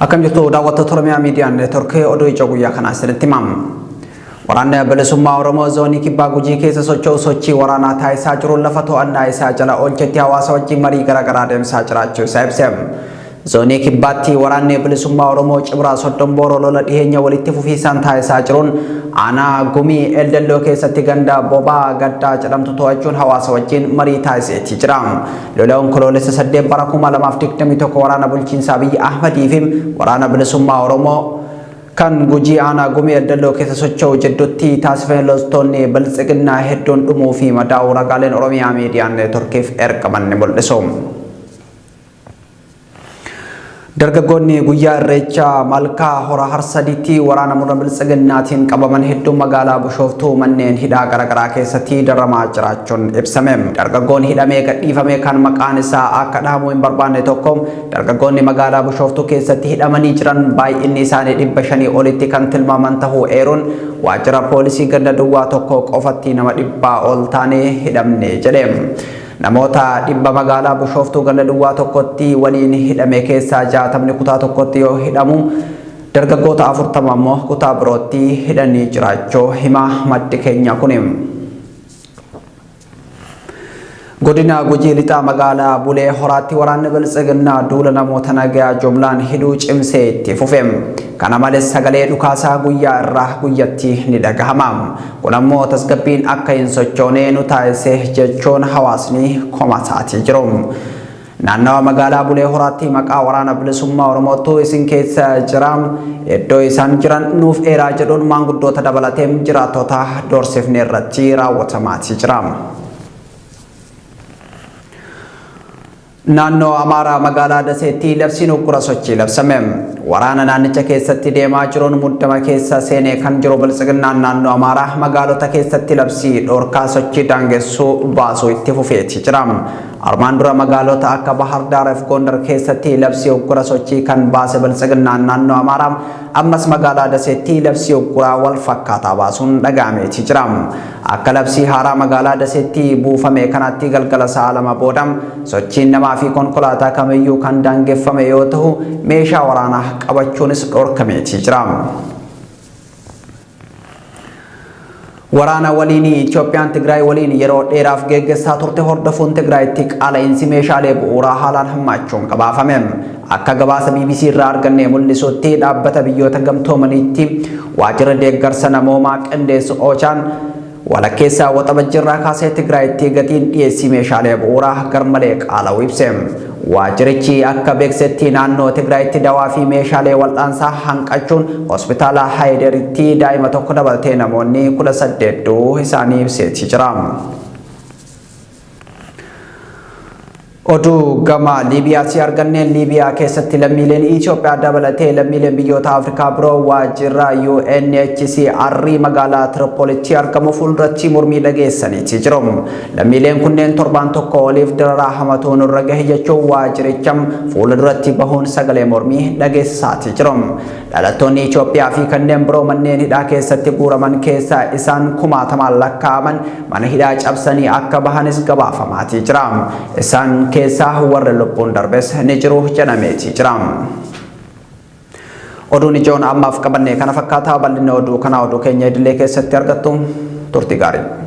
Akam jirtu daawwattoota Oromiyaa Miidiyaa Neetworkii oduu ijoo guyyaa kanaa isinitti himna. Waraanni bilisummaa Oromoo zoonii Kibbaa Gujii keessa socho'u sochii waraanaa taasisaa jiruun lafa to'annaa isaa jala oolchetti hawaasa wajjin marii garaagaraa deemsaa jiraachuu isaa ibse. Zoonii Kibbaatti waraanni bilisummaa Oromoo Cibraa Soddombooroo lola dhiheenya walitti fufiisaan taasisaa jiruun aanaa Gumii Eldelloo keessatti ganda Bobaa Gaddaa jedhamtu to'achuun hawaasa wajjin marii taasiseetii jira. Lolaan Koloolessa 8 bara 2021 waraana bulchiinsa Abiyyi Ahmedii fi waraana bilisummaa Oromoo kan Gujii aanaa Gumii Eldelloo keessa socho'u jidduutti taasifame loltoonni biltsiginnaa hedduun dhumuu fi madaa'uu ragaaleen Oromiyaa Miidiyaa Neetworkiif ergaman ni mul'isu. Dargaggoonni guyyaa Irreechaa Malkaa Hora Harsadiitti waraana murna biltsiginnaatiin qabaman hedduun magaalaa Bishooftuu manneen hidhaa garaagaraa keessatti daramaa jiraachuun ibsame. Dargaggoonni hidhamee gadhiifame kan maqaan isaa akka dhahamu hin barbaanne tokko dargaggoonni magaalaa Bishooftuu keessatti hidhamanii jiran baay'inni isaanii 500 olitti kan tilmaaman ta'uu eeruun waajjira poolisii ganda duwwaa tokko qofatti nama 100 ol taanee hidhamne jedhe. Namoota 100 magaalaa Bishooftuu ganda duwwaa tokkotti waliin hidhame keessaa 60 kutaa tokkotti yoo hidhamu dargaggoota 40 ammoo kutaa birootti hidhanii jiraachuu hima maddi keenya kun. Godina Gujii lixaa magaalaa Bulee Horaatti waraanni biltsiginnaa duula namoota nagaa jumlaan hidhuu cimsee itti fufe. Kana malees sagalee dhukaasaa guyyaa irraa guyyatti ni dhagahama. Kun ammoo tasgabbiin akka hin sochoone nu taasise jechuun hawaasni komataatii jiru. Naannawa magaalaa Bulee Horaatti maqaa waraana bilisummaa Oromootu isin keessa jira. Iddoo isaan jiran nuuf eeraa jedhuun maanguddoota dabalatee jiraattota doorsifne irratti raawwatamaatii jira. Naannoo Amaaraa magaalaa Daseetti labsiin uggura sochii labsame. Waraana naannicha keessatti deemaa jiruun muddama keessa seenee kan jiru biltsiginnaan naannoo Amaaraa magaalota keessatti labsii dhorkaa sochii daangessuu baasuu itti fufeetii jira. Armaan dura magaalota akka Bahar Daar fi Gondar keessatti labsii uggura sochii kan baase biltsiginnaan naannoo Amaaraa ammas magaalaa Daseetti labsii ugguraa wal fakkaataa baasuun dhaga'ameetii jira. Akka labsii haaraa magaalaa Daseetti buufame kanatti galgala sa'a 2 booda sochiin namaa fi konkolaataa kamiyyuu kan daangeffame yoo ta'u meeshaa waraanaa qabachuunis dhorkameetii jira. Waraana waliin Itoophiyaan Tigraay waliin yeroo dheeraaf geggeessaa turte hordofuun Tigraayitti qaala'insi meeshaalee bu'uuraa haalaan hammaachuun gabaafame. Akka gabaasa BBC irraa arganne mul'isutti dhaabbata biyyoota gamtoomaniitti waajjira deeggarsa namoomaa qindeessu Ochaan walakkeessaa waxabajjirraa kaasee Tigraayitti gatiin dhiyeessii meeshaalee bu'uuraa garmalee qaala'uu ibse. Waajjirichi akka beeksisetti naannoo Tigraayitti dawaa fi meeshaalee wal'aansaa hanqachuun hospitaala Haayideritti daa'ima tokko dabalatee namoonni 18 isaanii ibseetii jira. Oduu gama Liibiyaatti arganneen Liibiyaa keessatti lammiileen Itoophiyaa dabalatee lammiileen biyyoota Afrikaa biroo waajjira UNHCR magaalaa Tripolitti argamu fuulduratti mormii dhageessaniitii jiru. Lammiileen kunneen torban tokko oliif dararaa hamatuun irra gahe jechuun waajjiricha fuulduratti bahuun sagalee mormii dhageessisaatii jiru. Dhalattoonni Itoophiyaa fi kanneen biroo manneen hidhaa keessatti guuraman keessaa isaan 1000 lakkaa'aman mana hidhaa cabsanii akka bahanis gabaafamaatii jira. Isaan keessaa warra lubbuun darbes ni jiru jedhameetii jira. Oduun ijoon ammaaf qabanne kana fakkaataa bal'inni oduu kana oduu keenya idilee keessatti argattu turtii gaarii.